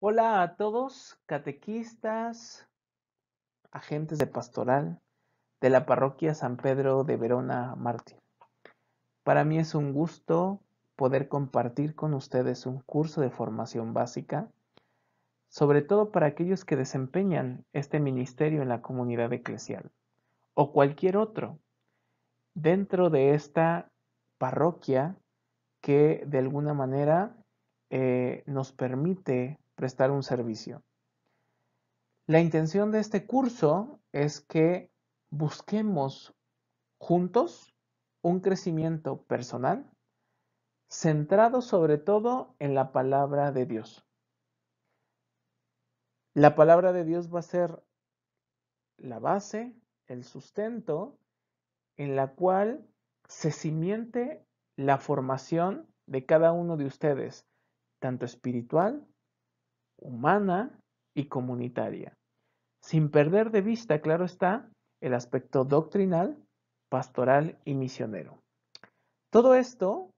Hola a todos, catequistas, agentes de pastoral de la parroquia San Pedro de Verona Mártir. Para mí es un gusto poder compartir con ustedes un curso de formación básica, sobre todo para aquellos que desempeñan este ministerio en la comunidad eclesial o cualquier otro dentro de esta parroquia que de alguna manera nos permite prestar un servicio. La intención de este curso es que busquemos juntos un crecimiento personal centrado sobre todo en la palabra de Dios. La palabra de Dios va a ser la base, el sustento en la cual se cimiente la formación de cada uno de ustedes, tanto espiritual, humana y comunitaria. Sin perder de vista, claro está, el aspecto doctrinal, pastoral y misionero. Todo esto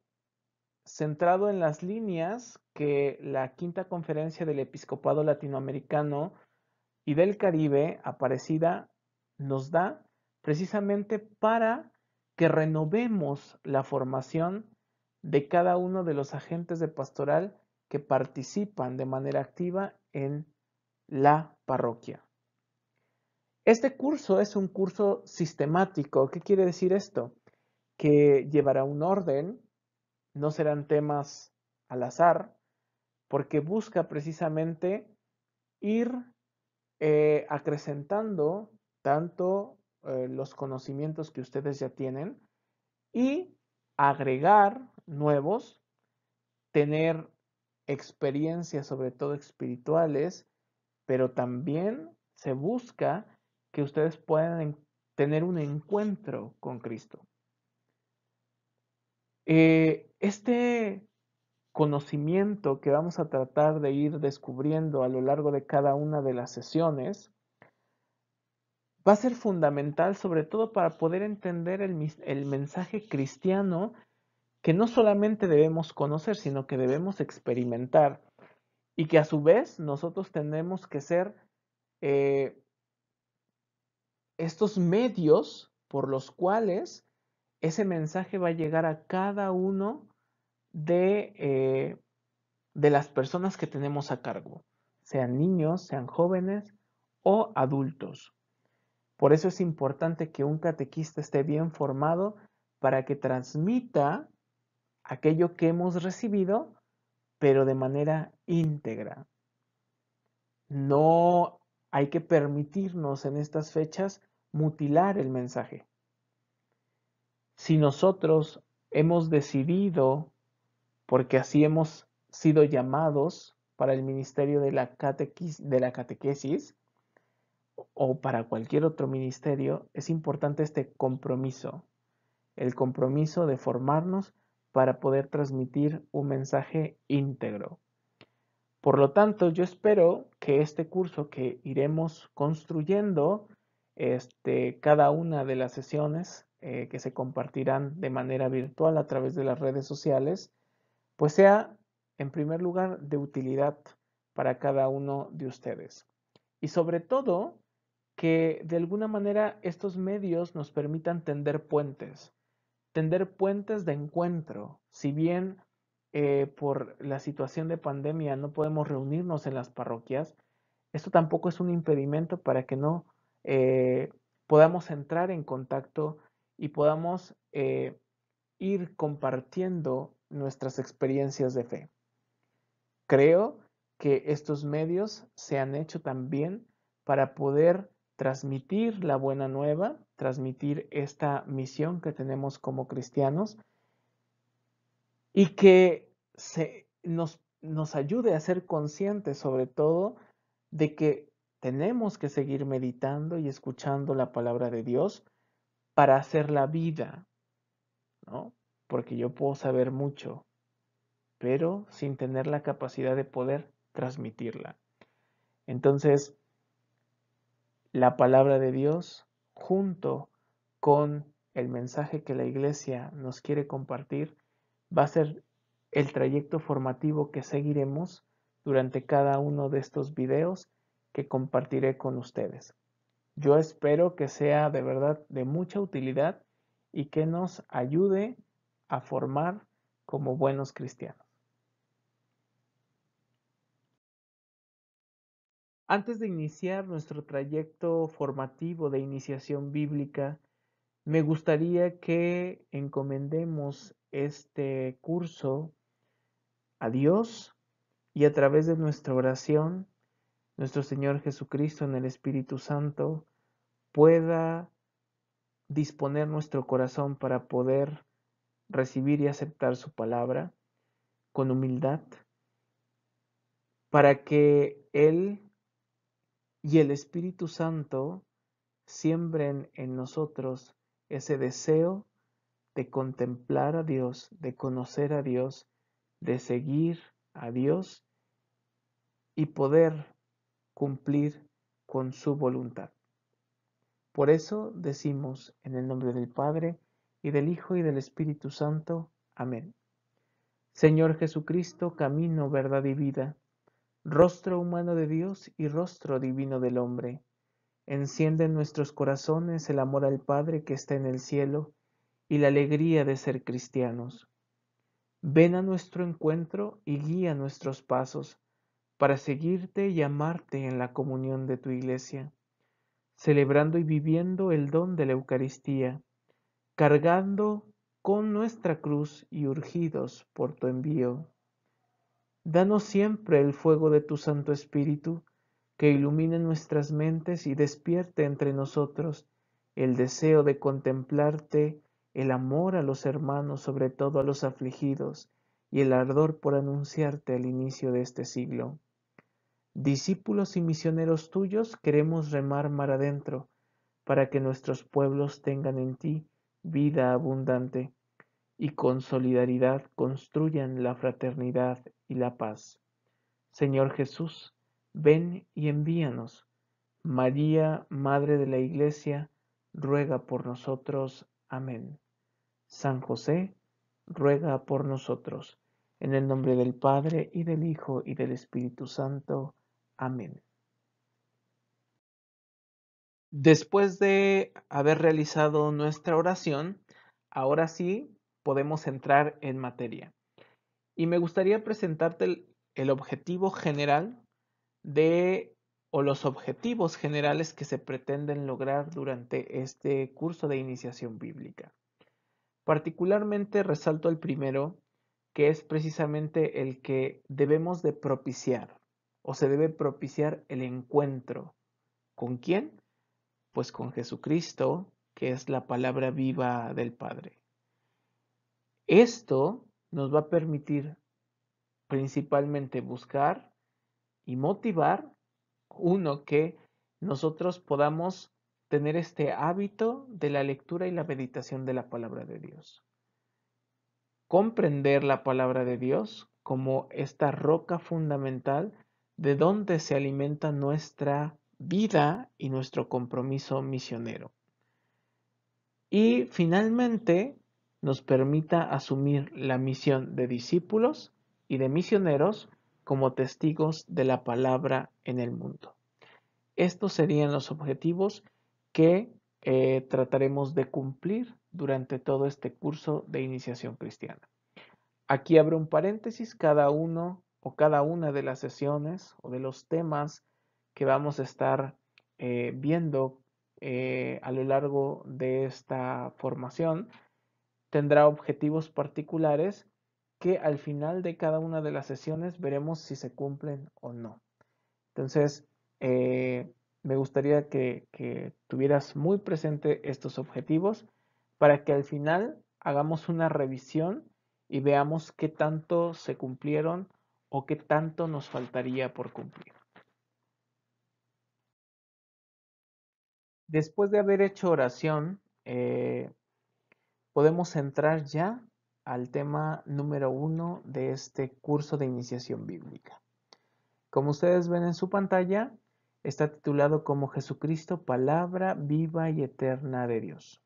centrado en las líneas que la Quinta Conferencia del Episcopado Latinoamericano y del Caribe, Aparecida, nos da precisamente para que renovemos la formación de cada uno de los agentes de pastoral que participan de manera activa en la parroquia. Este curso es un curso sistemático. ¿Qué quiere decir esto? Que llevará un orden, no serán temas al azar, porque busca precisamente ir acrecentando tanto los conocimientos que ustedes ya tienen y agregar nuevos, tener experiencias sobre todo espirituales, pero también se busca que ustedes puedan tener un encuentro con Cristo. Este conocimiento que vamos a tratar de ir descubriendo a lo largo de cada una de las sesiones va a ser fundamental sobre todo para poder entender el mensaje cristiano que no solamente debemos conocer, sino que debemos experimentar y que a su vez nosotros tenemos que ser eh, estos medios por los cuales ese mensaje va a llegar a cada uno de las personas que tenemos a cargo, sean niños, sean jóvenes o adultos. Por eso es importante que un catequista esté bien formado para que transmita aquello que hemos recibido, pero de manera íntegra. No hay que permitirnos en estas fechas mutilar el mensaje. Si nosotros hemos decidido, porque así hemos sido llamados para el ministerio de la catequesis o para cualquier otro ministerio, es importante este compromiso, el compromiso de formarnos para poder transmitir un mensaje íntegro. Por lo tanto, yo espero que este curso que iremos construyendo, cada una de las sesiones que se compartirán de manera virtual a través de las redes sociales, pues sea en primer lugar de utilidad para cada uno de ustedes. Y sobre todo, que de alguna manera estos medios nos permitan tender puentes de encuentro. Si bien por la situación de pandemia no podemos reunirnos en las parroquias, esto tampoco es un impedimento para que no podamos entrar en contacto y podamos ir compartiendo nuestras experiencias de fe. Creo que estos medios se han hecho también para poder transmitir la buena nueva, transmitir esta misión que tenemos como cristianos y que nos ayude a ser conscientes sobre todo de que tenemos que seguir meditando y escuchando la palabra de Dios para hacer la vida, ¿no? Porque yo puedo saber mucho, pero sin tener la capacidad de poder transmitirla. Entonces, la palabra de Dios, junto con el mensaje que la iglesia nos quiere compartir, va a ser el trayecto formativo que seguiremos durante cada uno de estos videos que compartiré con ustedes. Yo espero que sea de verdad de mucha utilidad y que nos ayude a formar como buenos cristianos. Antes de iniciar nuestro trayecto formativo de iniciación bíblica, me gustaría que encomendemos este curso a Dios y a través de nuestra oración, nuestro Señor Jesucristo en el Espíritu Santo pueda disponer nuestro corazón para poder recibir y aceptar su palabra con humildad, para que Él y el Espíritu Santo siembren en nosotros ese deseo de contemplar a Dios, de conocer a Dios, de seguir a Dios y poder cumplir con su voluntad. Por eso decimos en el nombre del Padre, y del Hijo, y del Espíritu Santo. Amén. Señor Jesucristo, camino, verdad y vida, rostro humano de Dios y rostro divino del hombre, enciende en nuestros corazones el amor al Padre que está en el cielo y la alegría de ser cristianos. Ven a nuestro encuentro y guía nuestros pasos para seguirte y amarte en la comunión de tu Iglesia, celebrando y viviendo el don de la Eucaristía, cargando con nuestra cruz y urgidos por tu envío. Danos siempre el fuego de tu Santo Espíritu, que ilumine nuestras mentes y despierte entre nosotros el deseo de contemplarte, el amor a los hermanos, sobre todo a los afligidos, y el ardor por anunciarte al inicio de este siglo. Discípulos y misioneros tuyos, queremos remar mar adentro, para que nuestros pueblos tengan en ti vida abundante, y con solidaridad construyan la fraternidad y la paz. Señor Jesús, ven y envíanos. María, Madre de la Iglesia, ruega por nosotros. Amén. San José, ruega por nosotros. En el nombre del Padre, y del Hijo, y del Espíritu Santo. Amén. Después de haber realizado nuestra oración, ahora sí podemos entrar en materia. Y me gustaría presentarte el objetivo general de o los objetivos generales que se pretenden lograr durante este curso de iniciación bíblica. Particularmente resalto el primero, que es precisamente el que debemos de propiciar, o se debe propiciar el encuentro. ¿Con quién? Pues con Jesucristo, que es la palabra viva del Padre. Esto nos va a permitir principalmente buscar y motivar, uno, que nosotros podamos tener este hábito de la lectura y la meditación de la palabra de Dios. Comprender la palabra de Dios como esta roca fundamental de donde se alimenta nuestra vida y nuestro compromiso misionero. Y finalmente nos permita asumir la misión de discípulos y de misioneros como testigos de la palabra en el mundo. Estos serían los objetivos que trataremos de cumplir durante todo este curso de iniciación cristiana. Aquí abro un paréntesis, cada uno o cada una de las sesiones o de los temas que vamos a estar viendo a lo largo de esta formación tendrá objetivos particulares que al final de cada una de las sesiones veremos si se cumplen o no. Entonces, me gustaría que tuvieras muy presente estos objetivos para que al final hagamos una revisión y veamos qué tanto se cumplieron o qué tanto nos faltaría por cumplir. Después de haber hecho oración, podemos entrar ya al tema número 1 de este curso de iniciación bíblica. Como ustedes ven en su pantalla, está titulado como Jesucristo, palabra viva y eterna de Dios.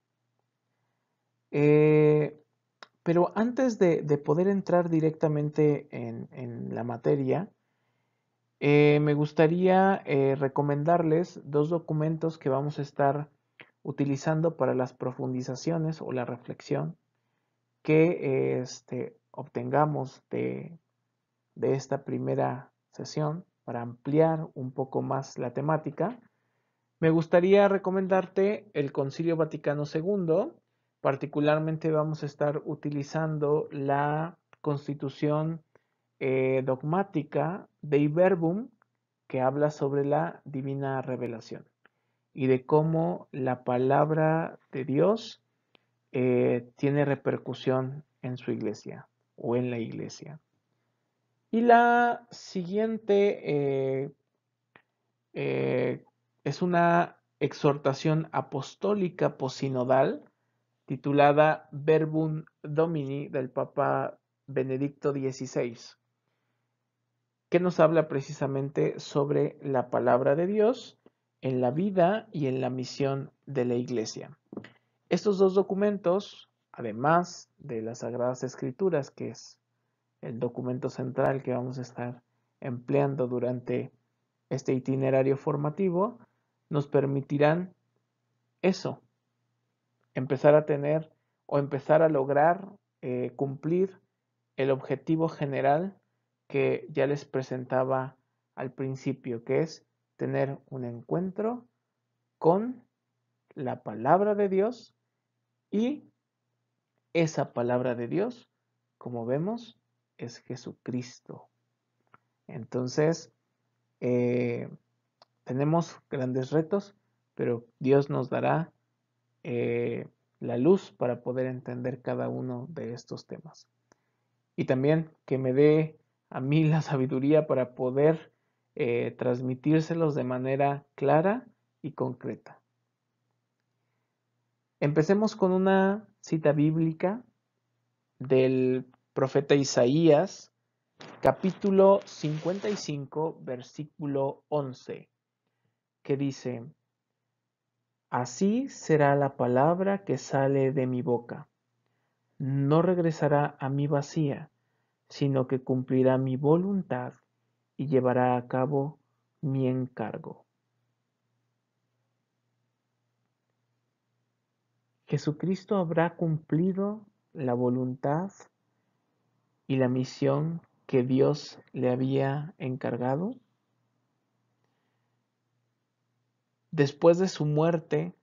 Pero antes de poder entrar directamente en la materia, Me gustaría recomendarles dos documentos que vamos a estar utilizando para las profundizaciones o la reflexión que obtengamos de esta primera sesión para ampliar un poco más la temática. Me gustaría recomendarte el Concilio Vaticano II. Particularmente vamos a estar utilizando la Constitución dogmática Dei Verbum, que habla sobre la divina revelación y de cómo la palabra de Dios tiene repercusión en su iglesia o en la iglesia. Y la siguiente es una exhortación apostólica posinodal titulada Verbum Domini del Papa Benedicto XVI, que nos habla precisamente sobre la palabra de Dios en la vida y en la misión de la iglesia. Estos dos documentos, además de las Sagradas Escrituras, que es el documento central que vamos a estar empleando durante este itinerario formativo, nos permitirán eso, empezar a tener o empezar a lograr cumplir el objetivo general que ya les presentaba al principio, que es tener un encuentro con la palabra de Dios y esa palabra de Dios, como vemos, es Jesucristo. Entonces, tenemos grandes retos, pero Dios nos dará la luz para poder entender cada uno de estos temas. Y también que me dé a mí la sabiduría para poder transmitírselos de manera clara y concreta. Empecemos con una cita bíblica del profeta Isaías, capítulo 55, versículo 11, que dice: Así será la palabra que sale de mi boca. No regresará a mí vacía, sino que cumplirá mi voluntad y llevará a cabo mi encargo. Jesucristo habrá cumplido la voluntad y la misión que Dios le había encargado. Después de su muerte,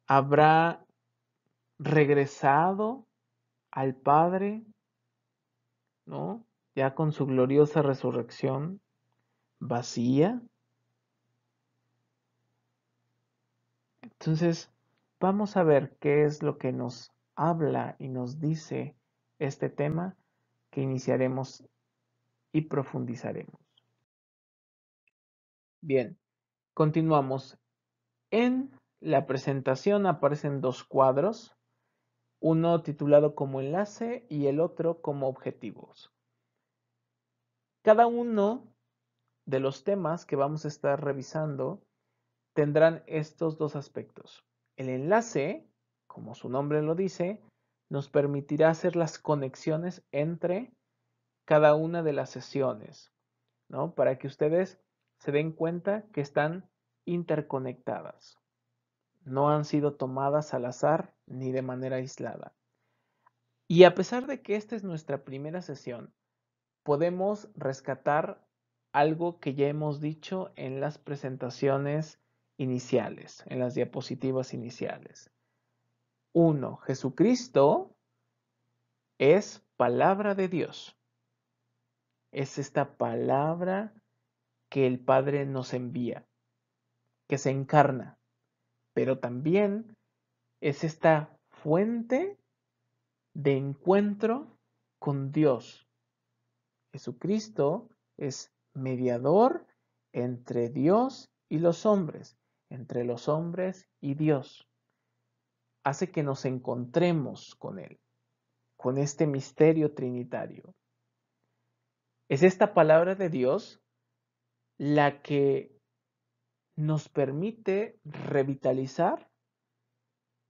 habrá regresado al Padre, ¿no? Ya con su gloriosa resurrección vacía. Entonces, vamos a ver qué es lo que nos habla y nos dice este tema que iniciaremos y profundizaremos. Bien, continuamos. En la presentación aparecen dos cuadros, uno titulado como enlace y el otro como objetivos. Cada uno de los temas que vamos a estar revisando tendrán estos dos aspectos. El enlace, como su nombre lo dice, nos permitirá hacer las conexiones entre cada una de las sesiones, ¿no? Para que ustedes se den cuenta que están interconectadas. No han sido tomadas al azar ni de manera aislada. Y a pesar de que esta es nuestra primera sesión, podemos rescatar algo que ya hemos dicho en las presentaciones iniciales, en las diapositivas iniciales. 1. Jesucristo es palabra de Dios. Es esta palabra que el Padre nos envía, que se encarna, pero también es esta fuente de encuentro con Dios. Jesucristo es mediador entre Dios y los hombres, entre los hombres y Dios. Hace que nos encontremos con Él, con este misterio trinitario. Es esta palabra de Dios la que nos permite revitalizar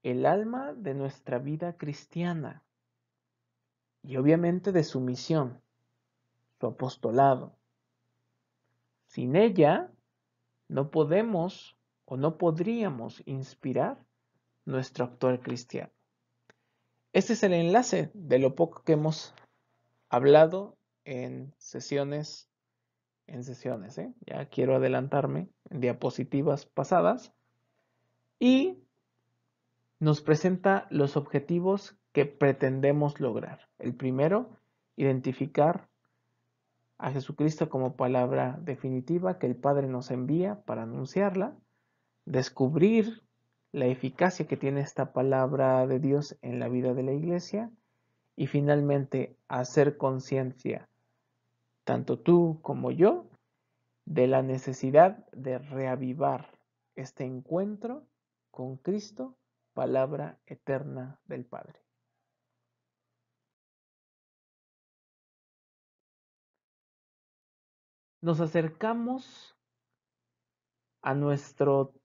el alma de nuestra vida cristiana y obviamente de su misión. su apostolado. Sin ella, no podemos o no podríamos inspirar nuestro actuar cristiano. Este es el enlace de lo poco que hemos hablado en sesiones, Ya quiero adelantarme en diapositivas pasadas y nos presenta los objetivos que pretendemos lograr. El primero, identificar a Jesucristo como palabra definitiva que el Padre nos envía para anunciarla, descubrir la eficacia que tiene esta palabra de Dios en la vida de la iglesia y finalmente hacer conciencia, tanto tú como yo, de la necesidad de reavivar este encuentro con Cristo, palabra eterna del Padre. Nos acercamos a nuestro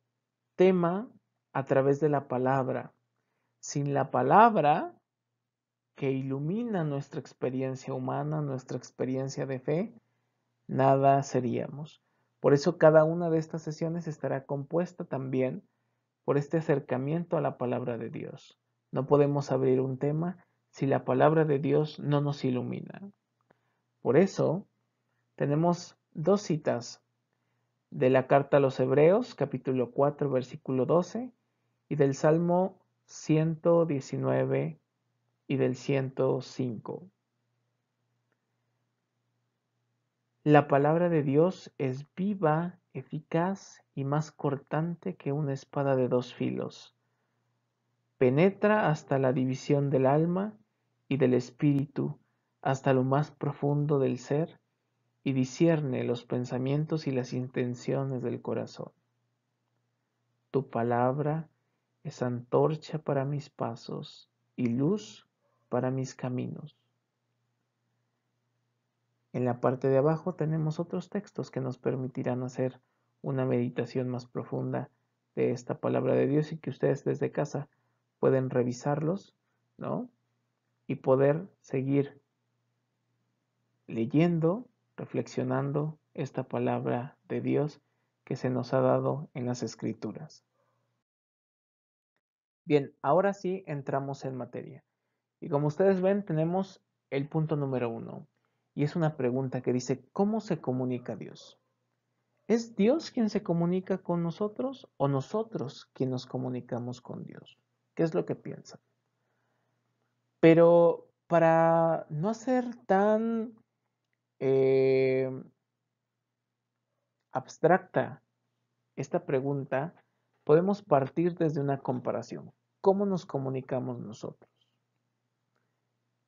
tema a través de la palabra. Sin la palabra que ilumina nuestra experiencia humana, nuestra experiencia de fe, nada seríamos. Por eso cada una de estas sesiones estará compuesta también por este acercamiento a la palabra de Dios. No podemos abrir un tema si la palabra de Dios no nos ilumina. Por eso tenemos dos citas de la carta a los Hebreos, capítulo 4, versículo 12, y del Salmo 119 y del 105. La palabra de Dios es viva, eficaz y más cortante que una espada de dos filos. Penetra hasta la división del alma y del espíritu, hasta lo más profundo del ser, y discierne los pensamientos y las intenciones del corazón. Tu palabra es antorcha para mis pasos y luz para mis caminos. En la parte de abajo tenemos otros textos que nos permitirán hacer una meditación más profunda de esta palabra de Dios y que ustedes desde casa pueden revisarlos, ¿no? Y poder seguir leyendo, reflexionando esta palabra de Dios que se nos ha dado en las Escrituras. Bien, ahora sí entramos en materia. Y como ustedes ven, tenemos el punto número 1. Y es una pregunta que dice, ¿cómo se comunica Dios? ¿Es Dios quien se comunica con nosotros o nosotros quien nos comunicamos con Dios? ¿Qué es lo que piensan? Pero para no ser tan abstracta esta pregunta, podemos partir desde una comparación. ¿Cómo nos comunicamos nosotros?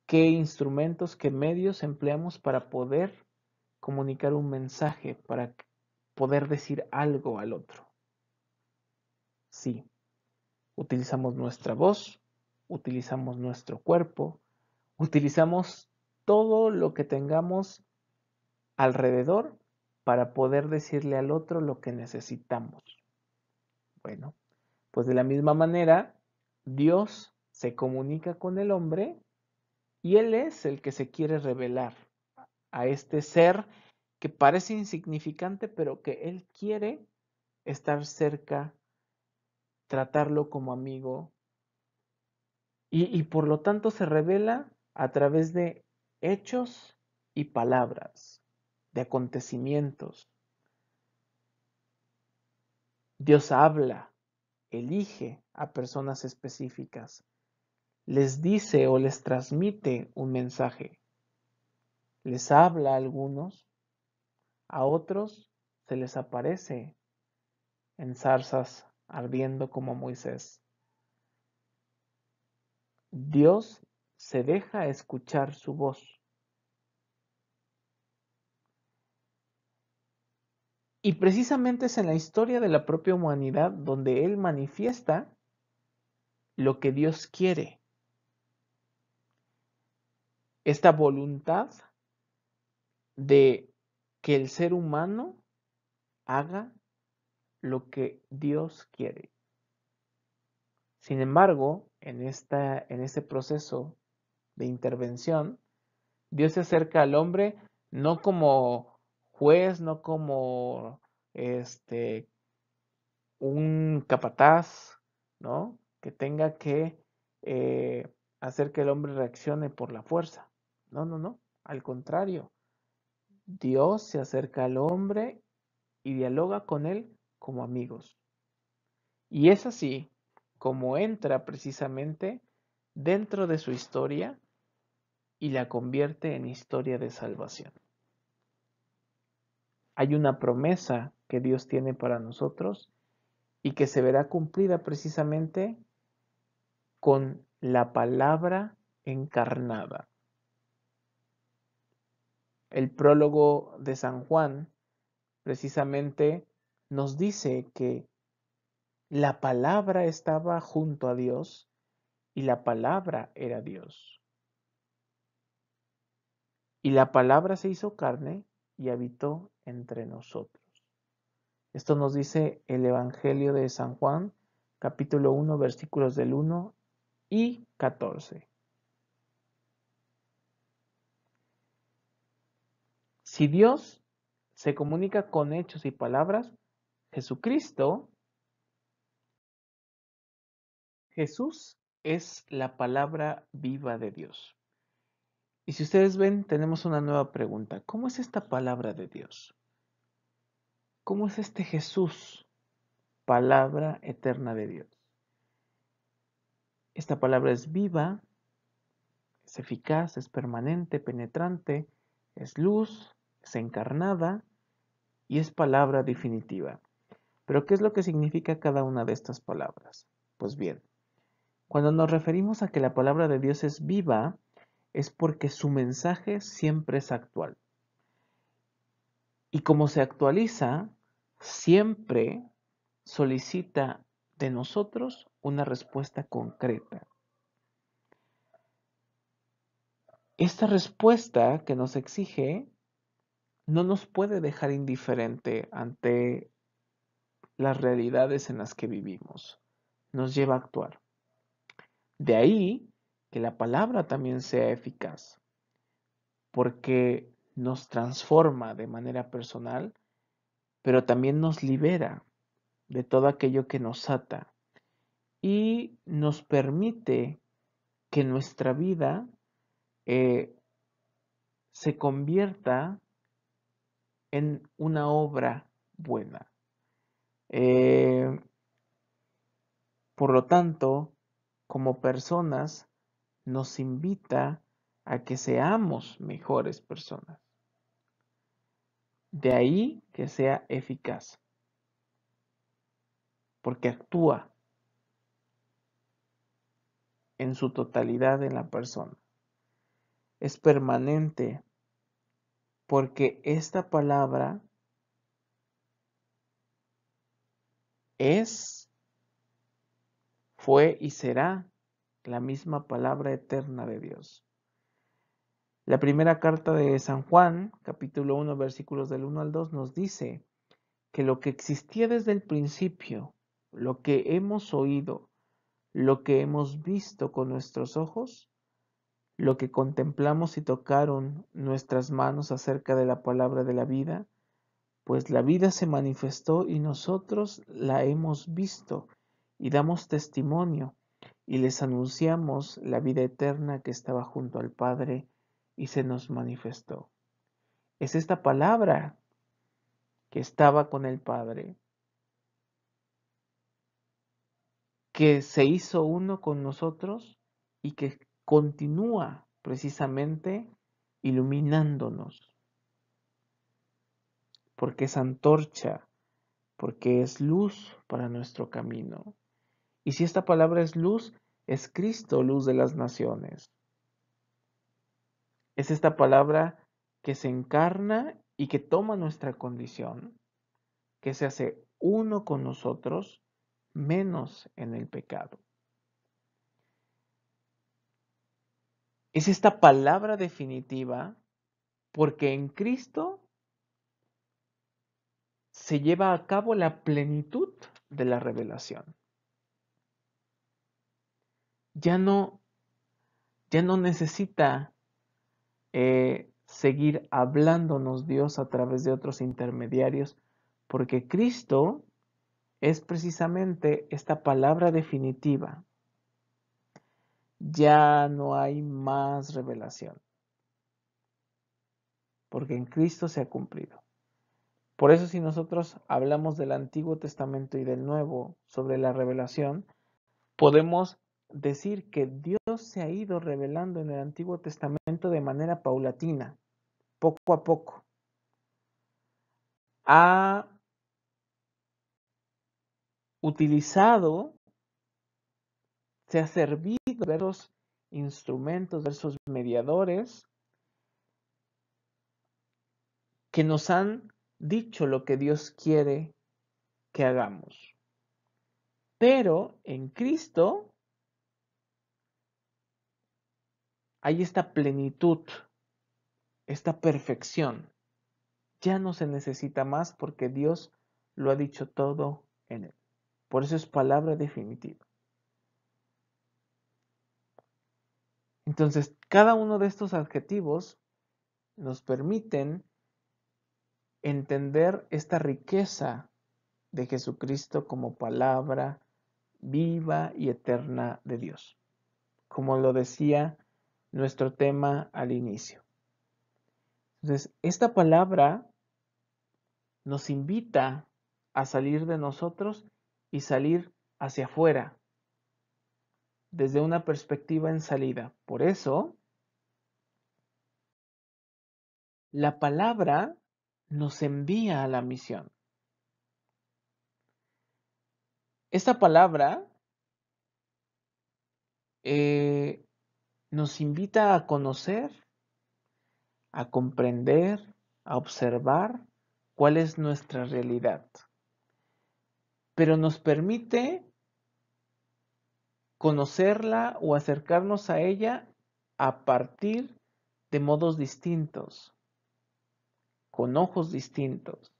¿Qué instrumentos, qué medios empleamos para poder comunicar un mensaje, para poder decir algo al otro? Sí, utilizamos nuestra voz, utilizamos nuestro cuerpo, utilizamos todo lo que tengamos alrededor para poder decirle al otro lo que necesitamos. Bueno, pues de la misma manera, Dios se comunica con el hombre y Él es el que se quiere revelar a este ser que parece insignificante, pero que Él quiere estar cerca, tratarlo como amigo y por lo tanto se revela a través de hechos y palabras, de acontecimientos. Dios habla, elige a personas específicas, les dice o les transmite un mensaje, les habla a algunos, a otros se les aparece en zarzas ardiendo como Moisés. Dios se deja escuchar su voz. Y precisamente es en la historia de la propia humanidad donde Él manifiesta lo que Dios quiere. Esta voluntad de que el ser humano haga lo que Dios quiere. Sin embargo, en este proceso de intervención, Dios se acerca al hombre no como juez, no como este, un capataz, ¿no? Que tenga que hacer que el hombre reaccione por la fuerza. No, no, no. Al contrario, Dios se acerca al hombre y dialoga con él como amigos. Y es así como entra precisamente dentro de su historia y la convierte en historia de salvación. Hay una promesa que Dios tiene para nosotros y que se verá cumplida precisamente con la palabra encarnada. El prólogo de San Juan precisamente nos dice que la palabra estaba junto a Dios y la palabra era Dios. Y la palabra se hizo carne y habitó entre nosotros. Esto nos dice el Evangelio de San Juan, capítulo 1, versículos del 1 y 14. Si Dios se comunica con hechos y palabras, Jesús es la palabra viva de Dios. Y si ustedes ven, tenemos una nueva pregunta. ¿Cómo es esta palabra de Dios? ¿Cómo es este Jesús, palabra eterna de Dios? Esta palabra es viva, es eficaz, es permanente, penetrante, es luz, es encarnada y es palabra definitiva. Pero ¿qué es lo que significa cada una de estas palabras? Pues bien, cuando nos referimos a que la palabra de Dios es viva, es porque su mensaje siempre es actual. Y como se actualiza, siempre solicita de nosotros una respuesta concreta. Esta respuesta que nos exige no nos puede dejar indiferente ante las realidades en las que vivimos. Nos lleva a actuar. De ahí que la palabra también sea eficaz, porque nos transforma de manera personal, pero también nos libera de todo aquello que nos ata y nos permite que nuestra vida eh, se convierta en una obra buena. Eh, por lo tanto, como personas, nos invita a que seamos mejores personas. De ahí que sea eficaz, porque actúa en su totalidad en la persona. Es permanente, porque esta palabra es, fue y será la misma palabra eterna de Dios. La primera carta de San Juan, capítulo 1, versículos del 1 al 2, nos dice que lo que existía desde el principio, lo que hemos oído, lo que hemos visto con nuestros ojos, lo que contemplamos y tocaron nuestras manos acerca de la palabra de la vida, pues la vida se manifestó y nosotros la hemos visto y damos testimonio y les anunciamos la vida eterna que estaba junto al Padre y se nos manifestó. Es esta palabra que estaba con el Padre, que se hizo uno con nosotros y que continúa precisamente iluminándonos, porque es antorcha, porque es luz para nuestro camino. Y si esta palabra es luz, es Cristo, luz de las naciones. Es esta palabra que se encarna y que toma nuestra condición, que se hace uno con nosotros, menos en el pecado. Es esta palabra definitiva porque en Cristo se lleva a cabo la plenitud de la revelación. Ya no, ya no necesita seguir hablándonos Dios a través de otros intermediarios, porque Cristo es precisamente esta palabra definitiva. Ya no hay más revelación, porque en Cristo se ha cumplido. Por eso si nosotros hablamos del Antiguo Testamento y del Nuevo sobre la revelación, podemos decir que Dios se ha ido revelando en el Antiguo Testamento de manera paulatina, poco a poco. Ha utilizado, se ha servido de diversos instrumentos, de esos mediadores que nos han dicho lo que Dios quiere que hagamos. Pero en Cristo hay esta plenitud, esta perfección. Ya no se necesita más porque Dios lo ha dicho todo en él. Por eso es palabra definitiva. Entonces, cada uno de estos adjetivos nos permiten entender esta riqueza de Jesucristo como palabra viva y eterna de Dios, como lo decía nuestro tema al inicio. Entonces, esta palabra nos invita a salir de nosotros y salir hacia afuera, desde una perspectiva en salida. Por eso, la palabra nos envía a la misión. Esta palabra nos invita a conocer, a comprender, a observar cuál es nuestra realidad. Pero nos permite conocerla o acercarnos a ella a partir de modos distintos, con ojos distintos,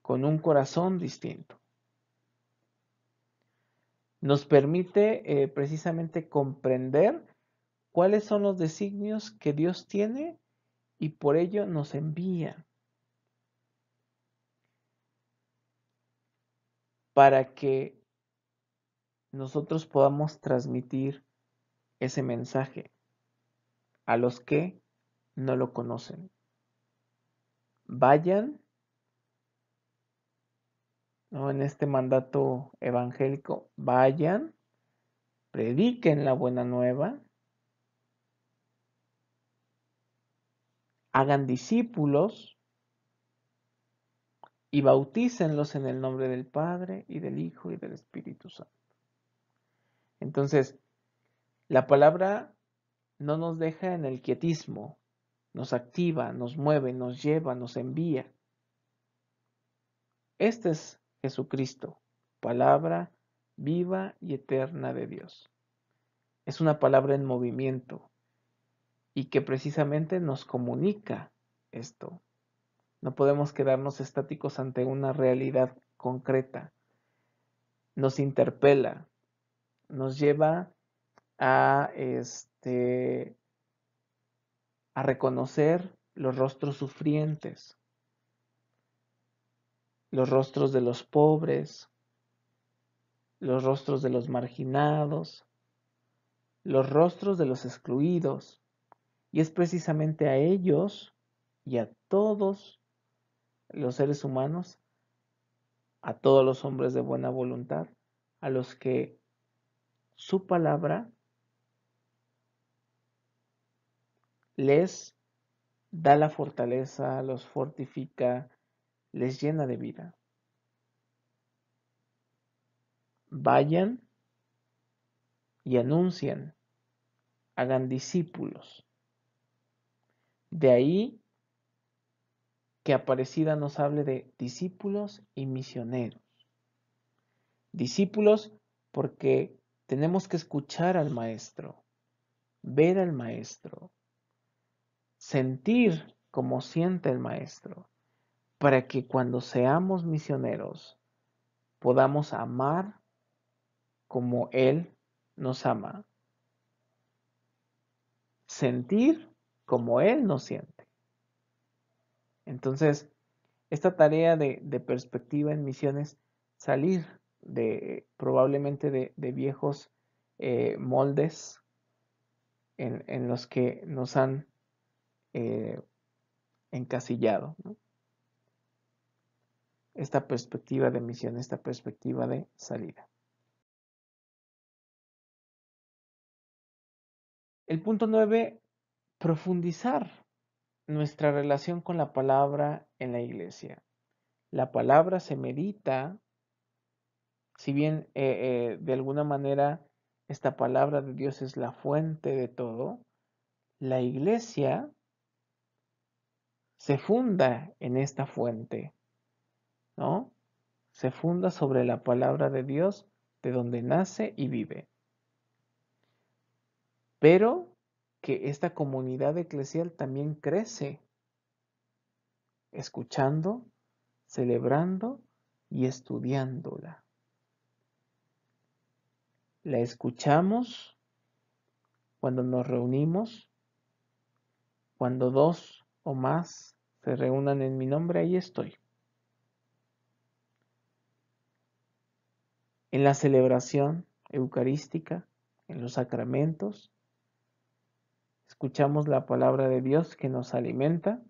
con un corazón distinto. Nos permite precisamente comprender cuáles son los designios que Dios tiene y por ello nos envía para que nosotros podamos transmitir ese mensaje a los que no lo conocen. Vayan, ¿no? En este mandato evangélico, vayan, prediquen la buena nueva, hagan discípulos y bautícenlos en el nombre del Padre y del Hijo y del Espíritu Santo. Entonces, la palabra no nos deja en el quietismo, nos activa, nos mueve, nos lleva, nos envía. Este es Jesucristo, palabra viva y eterna de Dios. Es una palabra en movimiento y que precisamente nos comunica esto. No podemos quedarnos estáticos ante una realidad concreta. Nos interpela, nos lleva a, a reconocer los rostros sufrientes, los rostros de los pobres, los rostros de los marginados, los rostros de los excluidos. Y es precisamente a ellos y a todos los seres humanos, a todos los hombres de buena voluntad, a los que su palabra les da la fortaleza, los fortifica, les llena de vida. Vayan y anuncien, hagan discípulos. De ahí que Aparecida nos hable de discípulos y misioneros. Discípulos porque tenemos que escuchar al Maestro, ver al Maestro, sentir como siente el Maestro, para que cuando seamos misioneros podamos amar como Él nos ama, sentir como Él nos siente. Entonces, esta tarea de perspectiva en misiones, salir probablemente de viejos moldes en los que nos han eh, encasillado, ¿no? Esta perspectiva de misión, esta perspectiva de salida. El punto 9, profundizar nuestra relación con la palabra en la iglesia. La palabra se medita, si bien de alguna manera esta palabra de Dios es la fuente de todo, la iglesia se funda en esta fuente, ¿no? Se funda sobre la palabra de Dios, de donde nace y vive. Pero que esta comunidad eclesial también crece, escuchando, celebrando y estudiándola. La escuchamos cuando nos reunimos, cuando dos o más se reúnan en mi nombre, ahí estoy. En la celebración eucarística, en los sacramentos, escuchamos la palabra de Dios que nos alimenta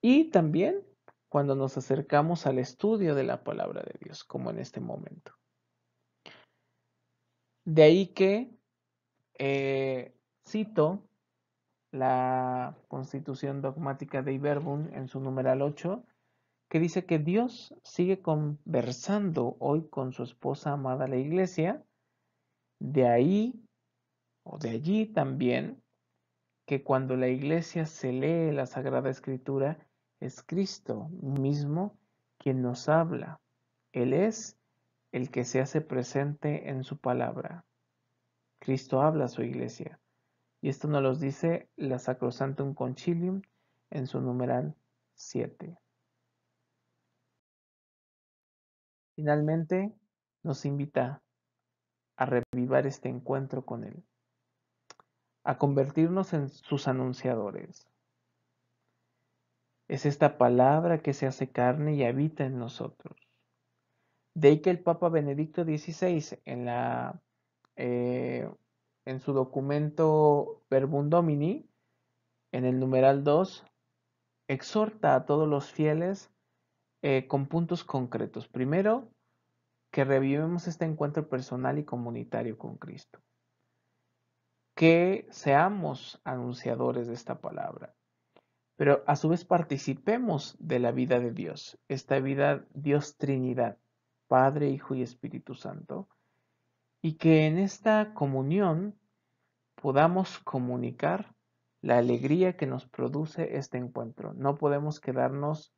y también cuando nos acercamos al estudio de la palabra de Dios, como en este momento. De ahí que cito la Constitución Dogmática de Iberbun en su numeral 8, que dice que Dios sigue conversando hoy con su esposa amada la Iglesia. De ahí o de allí también que cuando la Iglesia se lee la Sagrada Escritura, es Cristo mismo quien nos habla. Él es el que se hace presente en su palabra. Cristo habla a su Iglesia. Y esto nos lo dice la Sacrosanctum Concilium en su numeral 7. Finalmente, nos invita a revivar este encuentro con Él, a convertirnos en sus anunciadores. Es esta palabra que se hace carne y habita en nosotros. De ahí que el Papa Benedicto XVI en su documento Verbum Domini, en el numeral 2, exhorta a todos los fieles con puntos concretos. Primero, que revivemos este encuentro personal y comunitario con Cristo. Que seamos anunciadores de esta palabra, pero a su vez participemos de la vida de Dios, esta vida Dios Trinidad, Padre, Hijo y Espíritu Santo, y que en esta comunión podamos comunicar la alegría que nos produce este encuentro. No podemos quedarnos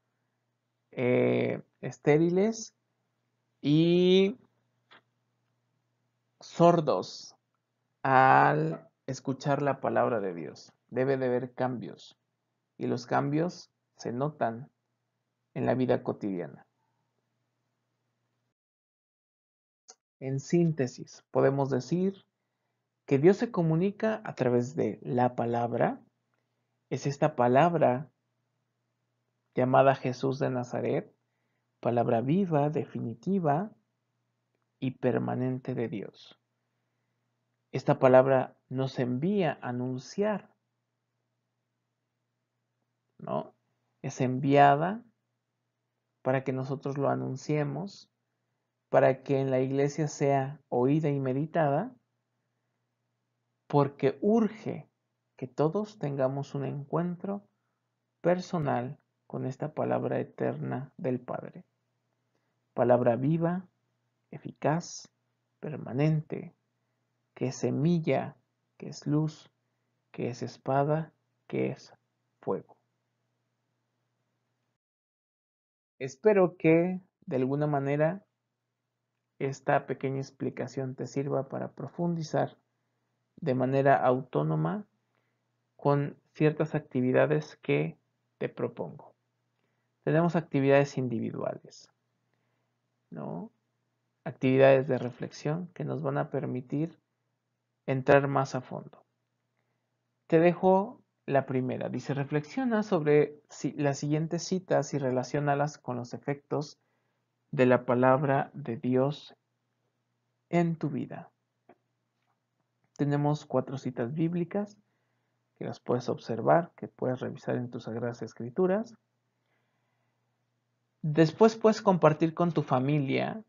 estériles y sordos al escuchar la palabra de Dios. Debe de haber cambios y los cambios se notan en la vida cotidiana. En síntesis, podemos decir que Dios se comunica a través de la palabra. Es esta palabra llamada Jesús de Nazaret, palabra viva, definitiva y permanente de Dios. Esta palabra nos envía a anunciar, ¿no? Es enviada para que nosotros lo anunciemos, para que en la iglesia sea oída y meditada, porque urge que todos tengamos un encuentro personal con esta palabra eterna del Padre. Palabra viva, eficaz, permanente, que es semilla, que es luz, que es espada, que es fuego. Espero que de alguna manera esta pequeña explicación te sirva para profundizar de manera autónoma con ciertas actividades que te propongo. Tenemos actividades individuales, ¿no? Actividades de reflexión que nos van a permitir entrar más a fondo. Te dejo la primera. Dice, reflexiona sobre las siguientes citas y relaciónalas con los efectos de la palabra de Dios en tu vida. Tenemos 4 citas bíblicas que las puedes observar, que puedes revisar en tus Sagradas Escrituras. Después puedes compartir con tu familia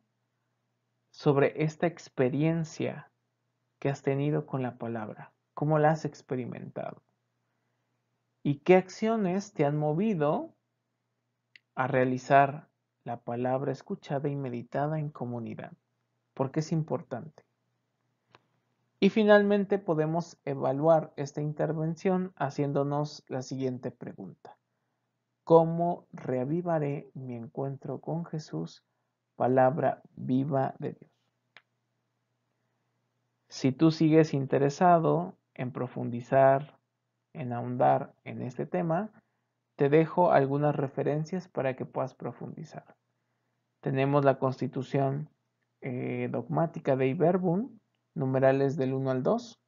sobre esta experiencia que has tenido con la palabra, cómo la has experimentado y qué acciones te han movido a realizar la palabra escuchada y meditada en comunidad, porque es importante. Y finalmente podemos evaluar esta intervención haciéndonos la siguiente pregunta. ¿Cómo reavivaré mi encuentro con Jesús, palabra viva de Dios? Si tú sigues interesado en profundizar, en ahondar en este tema, te dejo algunas referencias para que puedas profundizar. Tenemos la Constitución dogmática de Verbum, numerales del 1 al 2,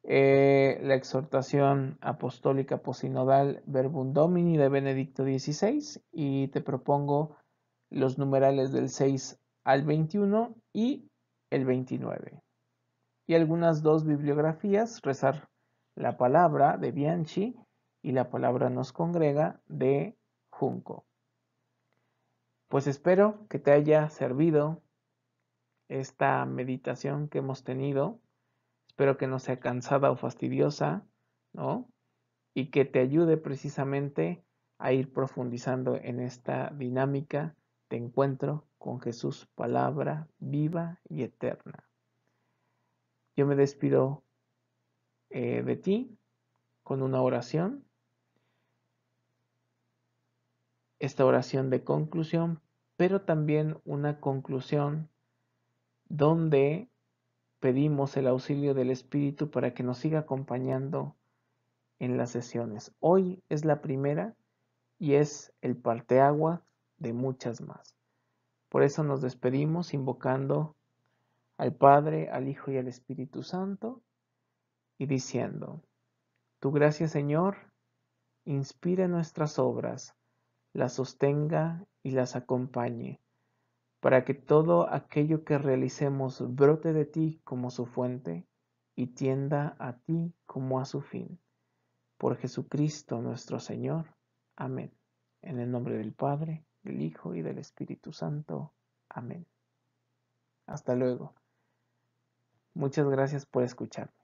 la exhortación apostólica posinodal Verbum Domini de Benedicto XVI, y te propongo los numerales del 6 al 21 y el 29. Y algunas 2 bibliografías, Rezar la Palabra de Bianchi y La Palabra nos congrega de Junco. Pues espero que te haya servido esta meditación que hemos tenido. Espero que no sea cansada o fastidiosa, ¿no? Y que te ayude precisamente a ir profundizando en esta dinámica de encuentro con Jesús, palabra viva y eterna. Yo me despido de ti con una oración. Esta oración de conclusión, pero también una conclusión donde pedimos el auxilio del Espíritu para que nos siga acompañando en las sesiones. Hoy es la primera y es el parteaguas de muchas más. Por eso nos despedimos invocando al Padre, al Hijo y al Espíritu Santo y diciendo, tu gracia, Señor, inspire nuestras obras, las sostenga y las acompañe, para que todo aquello que realicemos brote de ti como su fuente y tienda a ti como a su fin. Por Jesucristo nuestro Señor. Amén. En el nombre del Padre, del Hijo y del Espíritu Santo. Amén. Hasta luego. Muchas gracias por escucharme.